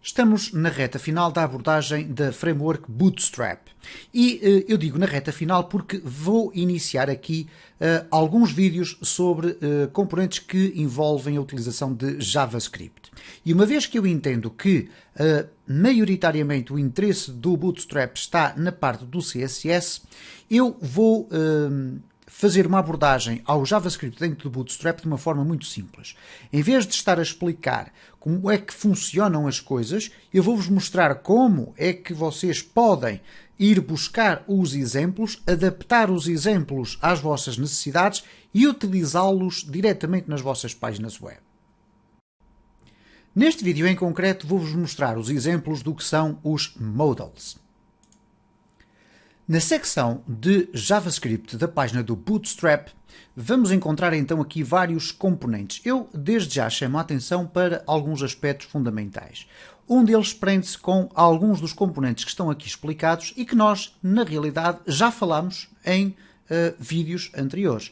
Estamos na reta final da abordagem da Framework Bootstrap e eu digo na reta final porque vou iniciar aqui alguns vídeos sobre componentes que envolvem a utilização de JavaScript. E uma vez que eu entendo que maioritariamente o interesse do Bootstrap está na parte do CSS, eu vou fazer uma abordagem ao JavaScript dentro do Bootstrap de uma forma muito simples. Em vez de estar a explicar como é que funcionam as coisas, eu vou-vos mostrar como é que vocês podem ir buscar os exemplos, adaptar os exemplos às vossas necessidades e utilizá-los diretamente nas vossas páginas web. Neste vídeo em concreto vou-vos mostrar os exemplos do que são os modals. Na secção de JavaScript da página do Bootstrap, vamos encontrar então aqui vários componentes. Eu desde já chamo a atenção para alguns aspectos fundamentais. Um deles prende-se com alguns dos componentes que estão aqui explicados e que nós, na realidade, já falámos em vídeos anteriores.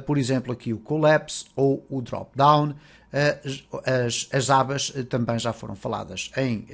Por exemplo, aqui o collapse ou o drop-down. As abas também já foram faladas em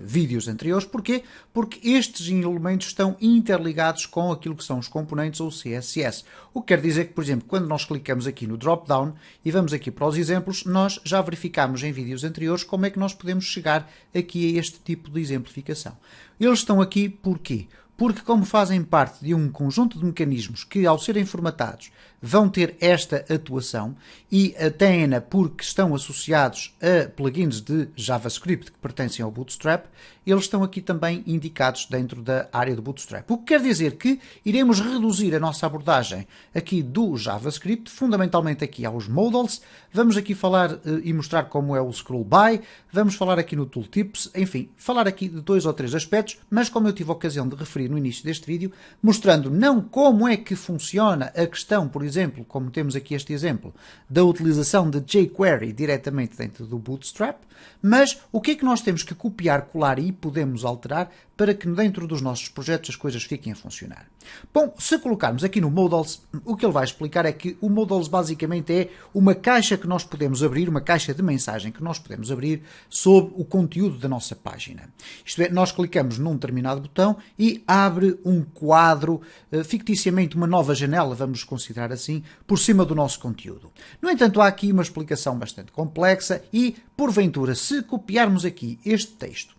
vídeos anteriores. Porquê? Porque estes elementos estão interligados com aquilo que são os componentes ou CSS. O que quer dizer que, por exemplo, quando nós clicamos aqui no drop-down e vamos aqui para os exemplos, nós já verificámos em vídeos anteriores como é que nós podemos chegar aqui a este tipo de exemplificação. Eles estão aqui porquê? Porque como fazem parte de um conjunto de mecanismos que, ao serem formatados, vão ter esta atuação e têm-na porque estão associados a plugins de JavaScript que pertencem ao Bootstrap, eles estão aqui também indicados dentro da área do Bootstrap. O que quer dizer que iremos reduzir a nossa abordagem aqui do JavaScript, fundamentalmente aqui aos modals. Vamos aqui falar e mostrar como é o scroll by, vamos falar aqui no tooltips, enfim, falar aqui de 2 ou 3 aspectos, mas como eu tive a ocasião de referir no início deste vídeo, mostrando não como é que funciona a questão, por exemplo, como temos aqui este exemplo, da utilização de jQuery diretamente dentro do Bootstrap, mas o que é que nós temos que copiar, colar e podemos alterar para que dentro dos nossos projetos as coisas fiquem a funcionar. Bom, se colocarmos aqui no Modals, o que ele vai explicar é que o Modals basicamente é uma caixa que nós podemos abrir, uma caixa de mensagem que nós podemos abrir sobre o conteúdo da nossa página. Isto é, nós clicamos num determinado botão e abre um quadro, ficticiamente uma nova janela, vamos considerar assim, por cima do nosso conteúdo. No entanto, há aqui uma explicação bastante complexa e, porventura, se copiarmos aqui este texto,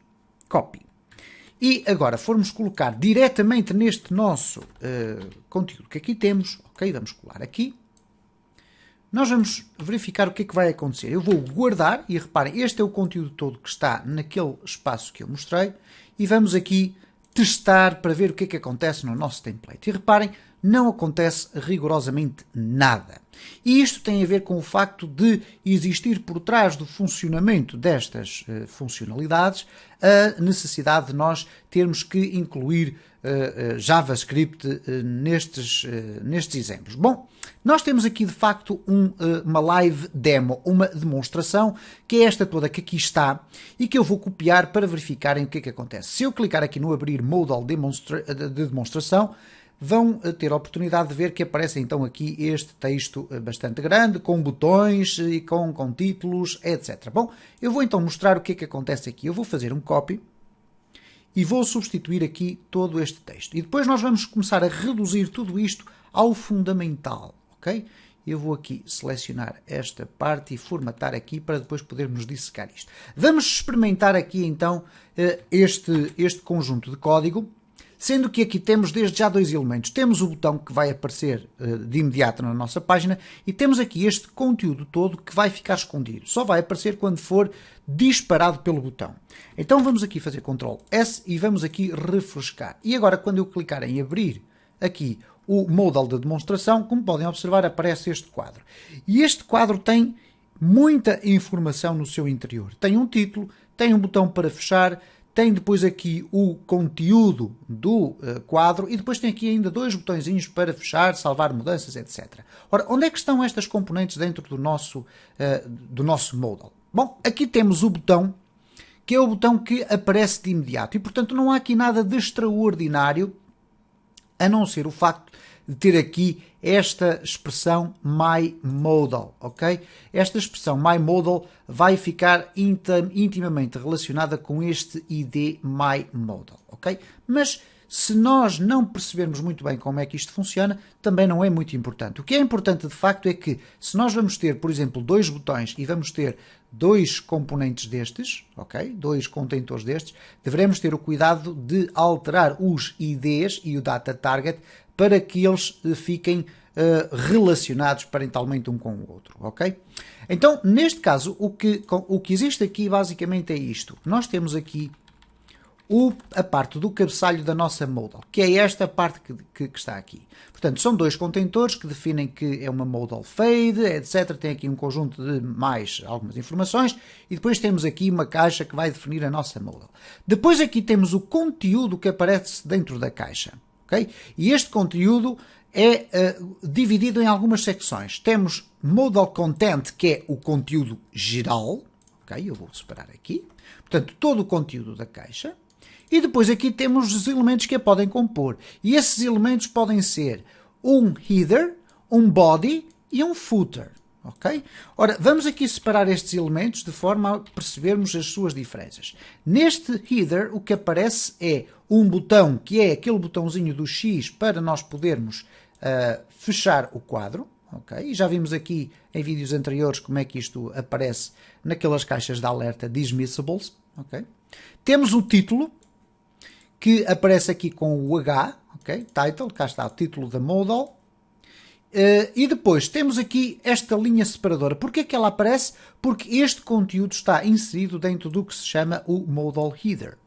copy, e agora formos colocar diretamente neste nosso conteúdo que aqui temos, ok, vamos colar aqui, nós vamos verificar o que é que vai acontecer. Eu vou guardar e reparem, este é o conteúdo todo que está naquele espaço que eu mostrei e vamos aqui testar para ver o que é que acontece no nosso template. E reparem, não acontece rigorosamente nada. E isto tem a ver com o facto de existir por trás do funcionamento destas funcionalidades a necessidade de nós termos que incluir JavaScript nestes exemplos. Bom, nós temos aqui de facto uma live demo, uma demonstração, que é esta toda que aqui está e que eu vou copiar para verificarem o que é que acontece. Se eu clicar aqui no abrir modal de demonstração, vão ter a oportunidade de ver que aparece então aqui este texto bastante grande, com botões e com títulos, etc. Bom, eu vou então mostrar o que é que acontece aqui. Eu vou fazer um copy e vou substituir aqui todo este texto. E depois nós vamos começar a reduzir tudo isto ao fundamental, ok? Eu vou aqui selecionar esta parte e formatar aqui para depois podermos dissecar isto. Vamos experimentar aqui então este conjunto de código, sendo que aqui temos desde já 2 elementos. Temos o botão que vai aparecer de imediato na nossa página e temos aqui este conteúdo todo que vai ficar escondido. Só vai aparecer quando for disparado pelo botão. Então vamos aqui fazer Ctrl S e vamos aqui refrescar. E agora quando eu clicar em abrir aqui o modal de demonstração, como podem observar, aparece este quadro. E este quadro tem muita informação no seu interior. Tem um título, tem um botão para fechar, tem depois aqui o conteúdo do quadro e depois tem aqui ainda 2 botõezinhos para fechar, salvar mudanças, etc. Ora, onde é que estão estas componentes dentro do nosso modal? Bom, aqui temos o botão, que é o botão que aparece de imediato e, portanto, não há aqui nada de extraordinário, a não ser o facto de ter aqui esta expressão MyModal, ok? Esta expressão MyModal vai ficar intimamente relacionada com este ID MyModal, ok? Mas se nós não percebermos muito bem como é que isto funciona, também não é muito importante. O que é importante de facto é que se nós vamos ter, por exemplo, dois botões e vamos ter dois componentes destes, ok? Dois contentores destes, devemos ter o cuidado de alterar os IDs e o data target para que eles fiquem relacionados parentalmente um com o outro, ok? Então, neste caso, o que existe aqui basicamente é isto. Nós temos aqui a parte do cabeçalho da nossa modal, que é esta parte que está aqui. Portanto, são dois contentores que definem que é uma modal fade, etc. Tem aqui um conjunto de mais algumas informações e depois temos aqui uma caixa que vai definir a nossa modal. Depois aqui temos o conteúdo que aparece dentro da caixa, ok? E este conteúdo é dividido em algumas secções. Temos modal content, que é o conteúdo geral, ok? Eu vou separar aqui. Portanto, todo o conteúdo da caixa. E depois aqui temos os elementos que a podem compor. E esses elementos podem ser um header, um body e um footer. Ok? Ora, vamos aqui separar estes elementos de forma a percebermos as suas diferenças. Neste header, o que aparece é um botão, que é aquele botãozinho do X para nós podermos fechar o quadro. Okay? E já vimos aqui em vídeos anteriores como é que isto aparece naquelas caixas de alerta dismissables. Okay? Temos o título, que aparece aqui com o H, ok? Title, cá está o título da modal. E depois temos aqui esta linha separadora. Porquê é que ela aparece? Porque este conteúdo está inserido dentro do que se chama o modal header.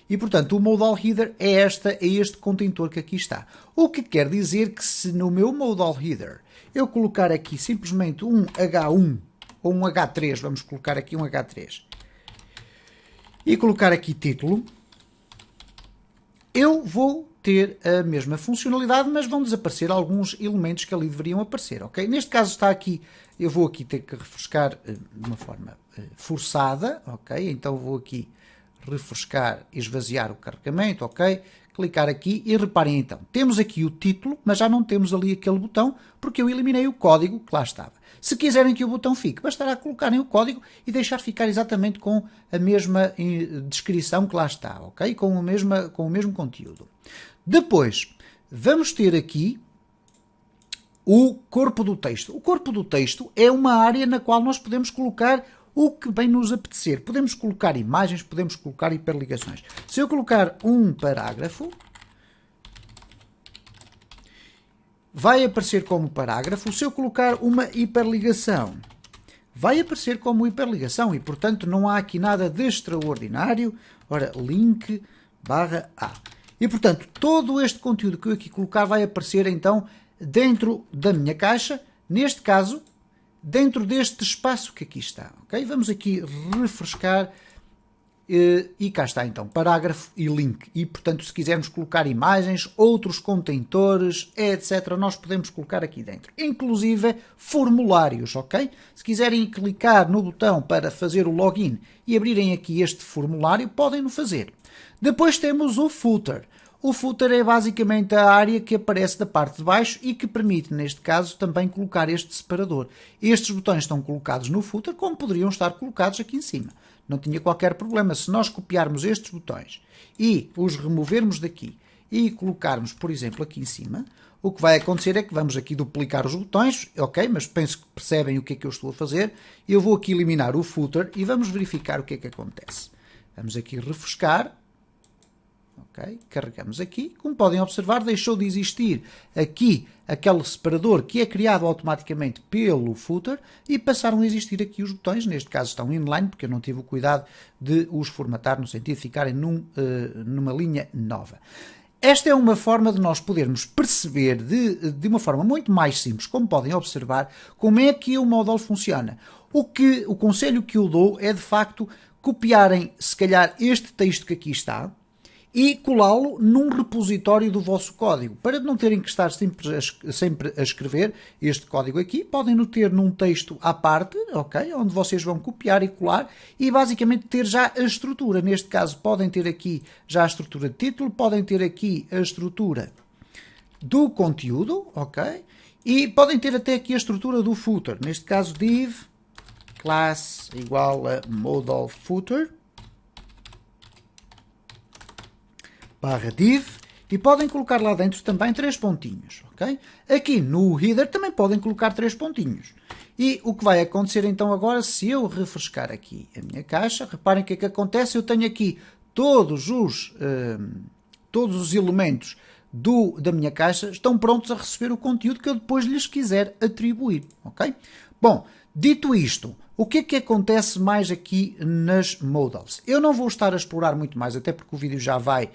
E, portanto, o modal header é este contentor que aqui está. O que quer dizer que se no meu modal header eu colocar aqui simplesmente um H1 ou um H3, vamos colocar aqui um H3, e colocar aqui título, eu vou ter a mesma funcionalidade, mas vão desaparecer alguns elementos que ali deveriam aparecer, ok? Neste caso está aqui, eu vou aqui ter que refrescar de uma forma forçada, ok? Então vou aqui refrescar e esvaziar o carregamento, ok? Clicar aqui e reparem então, temos aqui o título, mas já não temos ali aquele botão, porque eu eliminei o código que lá estava. Se quiserem que o botão fique, bastará colocarem o código e deixar ficar exatamente com a mesma descrição que lá está, ok? Com o mesmo conteúdo. Depois, vamos ter aqui o corpo do texto. O corpo do texto é uma área na qual nós podemos colocar o que bem nos apetecer. Podemos colocar imagens, podemos colocar hiperligações. Se eu colocar um parágrafo, vai aparecer como parágrafo. Se eu colocar uma hiperligação, vai aparecer como hiperligação e, portanto, não há aqui nada de extraordinário. Ora, link /a. E, portanto, todo este conteúdo que eu aqui colocar vai aparecer, então, dentro da minha caixa, neste caso, dentro deste espaço que aqui está. Ok? Vamos aqui refrescar e cá está, então, parágrafo e link. E, portanto, se quisermos colocar imagens, outros contentores, etc., nós podemos colocar aqui dentro. Inclusive, formulários, ok? Se quiserem clicar no botão para fazer o login e abrirem aqui este formulário, podem-no fazer. Depois temos o footer. O footer é basicamente a área que aparece da parte de baixo e que permite, neste caso, também colocar este separador. Estes botões estão colocados no footer, como poderiam estar colocados aqui em cima. Não tinha qualquer problema. Se nós copiarmos estes botões e os removermos daqui e colocarmos, por exemplo, aqui em cima, o que vai acontecer é que vamos aqui duplicar os botões, ok? Mas penso que percebem o que é que eu estou a fazer. Eu vou aqui eliminar o footer e vamos verificar o que é que acontece. Vamos aqui refrescar. Okay. Carregamos aqui. Como podem observar, deixou de existir aqui aquele separador que é criado automaticamente pelo footer e passaram a existir aqui os botões. Neste caso estão inline, porque eu não tive o cuidado de os formatar no sentido de ficarem numa linha nova. Esta é uma forma de nós podermos perceber de uma forma muito mais simples, como podem observar, como é que o modal funciona. O conselho que eu dou é, de facto, copiarem, se calhar, este texto que aqui está, e colá-lo num repositório do vosso código. Para não terem que estar sempre a escrever este código aqui, podem-no ter num texto à parte, ok? Onde vocês vão copiar e colar e basicamente ter já a estrutura. Neste caso podem ter aqui já a estrutura de título, podem ter aqui a estrutura do conteúdo, ok? E podem ter até aqui a estrutura do footer, neste caso div class igual a modal footer barra div, e podem colocar lá dentro também 3 pontinhos, ok? Aqui no header também podem colocar 3 pontinhos. E o que vai acontecer então agora, se eu refrescar aqui a minha caixa, reparem o que é que acontece, eu tenho aqui todos os elementos da minha caixa estão prontos a receber o conteúdo que eu depois lhes quiser atribuir, ok? Bom, dito isto, o que é que acontece mais aqui nas modals? Eu não vou estar a explorar muito mais, até porque o vídeo já vai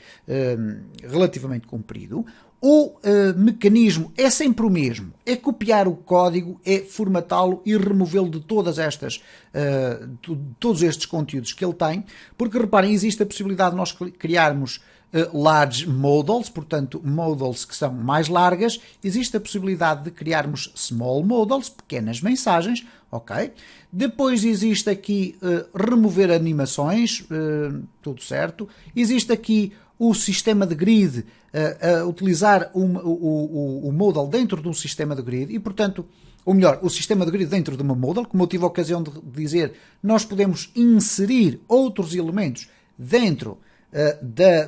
relativamente comprido. O mecanismo é sempre o mesmo, é copiar o código, é formatá-lo e removê-lo de todas estas, todos estes conteúdos que ele tem, porque reparem, existe a possibilidade de nós criarmos large modals, portanto modals que são mais largas, existe a possibilidade de criarmos small modals, pequenas mensagens, ok? Depois existe aqui remover animações, tudo certo, existe aqui o sistema de grid, utilizar o modal dentro de um sistema de grid e, portanto, ou melhor, o sistema de grid dentro de uma modal, como eu tive a ocasião de dizer, nós podemos inserir outros elementos dentro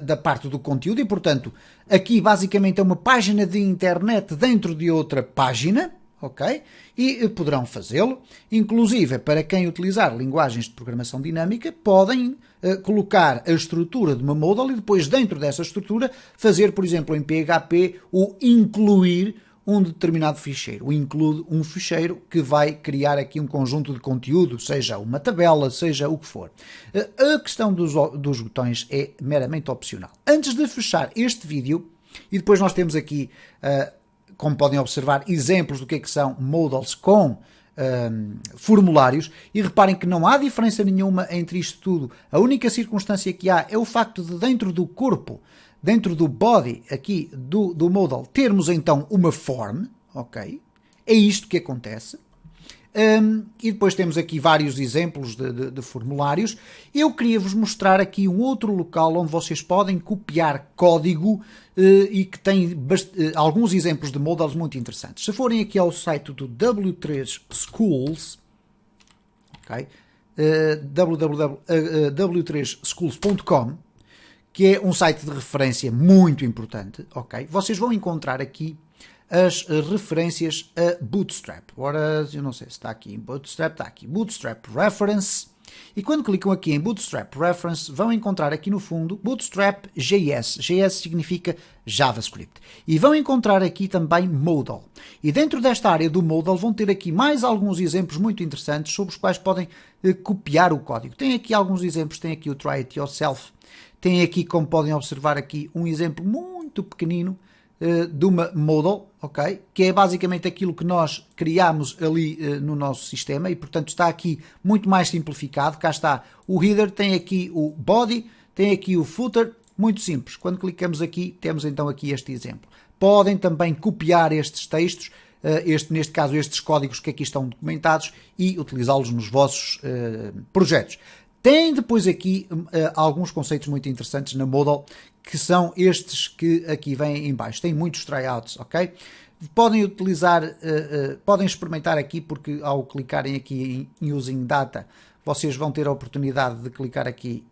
da parte do conteúdo e, portanto, aqui basicamente é uma página de internet dentro de outra página, ok? E poderão fazê-lo. Inclusive, para quem utilizar linguagens de programação dinâmica, podem colocar a estrutura de uma modal e depois dentro dessa estrutura fazer, por exemplo, em PHP, o incluir um determinado ficheiro. O include um ficheiro que vai criar aqui um conjunto de conteúdo, seja uma tabela, seja o que for. A questão dos botões é meramente opcional. Antes de fechar este vídeo, e depois nós temos aqui, como podem observar, exemplos do que é que são modals com formulários, e reparem que não há diferença nenhuma entre isto tudo. A única circunstância que há é o facto de dentro do corpo, dentro do body aqui do modal, termos então uma form, ok? É isto que acontece. E depois temos aqui vários exemplos de formulários. Eu queria vos mostrar aqui um outro local onde vocês podem copiar código e que tem alguns exemplos de modals muito interessantes. Se forem aqui ao site do W3 Schools, okay, w3schools.com, que é um site de referência muito importante, ok? Vocês vão encontrar aqui as referências a Bootstrap. Ora, eu não sei se está aqui em Bootstrap, está aqui, Bootstrap Reference, e quando clicam aqui em Bootstrap Reference, vão encontrar aqui no fundo Bootstrap JS, JS significa JavaScript, e vão encontrar aqui também Modal, e dentro desta área do Modal vão ter aqui mais alguns exemplos muito interessantes sobre os quais podem copiar o código. Tem aqui alguns exemplos, tem aqui o Try It Yourself, tem aqui, como podem observar aqui, um exemplo muito pequenino de uma modal, ok? Que é basicamente aquilo que nós criamos ali no nosso sistema e, portanto, está aqui muito mais simplificado. Cá está o header, tem aqui o body, tem aqui o footer, muito simples. Quando clicamos aqui, temos então aqui este exemplo. Podem também copiar estes textos, neste caso estes códigos que aqui estão documentados, e utilizá-los nos vossos projetos. Tem depois aqui alguns conceitos muito interessantes na Modal, que são estes que aqui vêm em baixo. Tem muitos tryouts, ok? Podem utilizar, podem experimentar aqui, porque ao clicarem aqui em Using Data, vocês vão ter a oportunidade de clicar aqui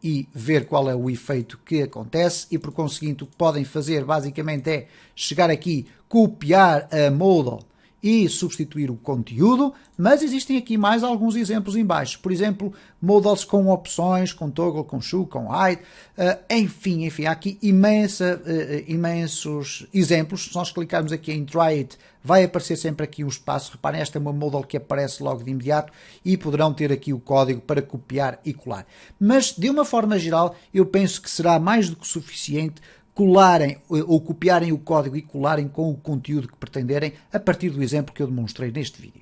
e ver qual é o efeito que acontece, e por conseguinte o que podem fazer basicamente é chegar aqui, copiar a Modal e substituir o conteúdo, mas existem aqui mais alguns exemplos em baixo. Por exemplo, modals com opções, com toggle, com show, com hide, enfim, há aqui imensos exemplos. Se nós clicarmos aqui em Try It, vai aparecer sempre aqui um espaço. Reparem, esta é uma modal que aparece logo de imediato e poderão ter aqui o código para copiar e colar. Mas, de uma forma geral, eu penso que será mais do que suficiente colarem ou copiarem o código e colarem com o conteúdo que pretenderem a partir do exemplo que eu demonstrei neste vídeo.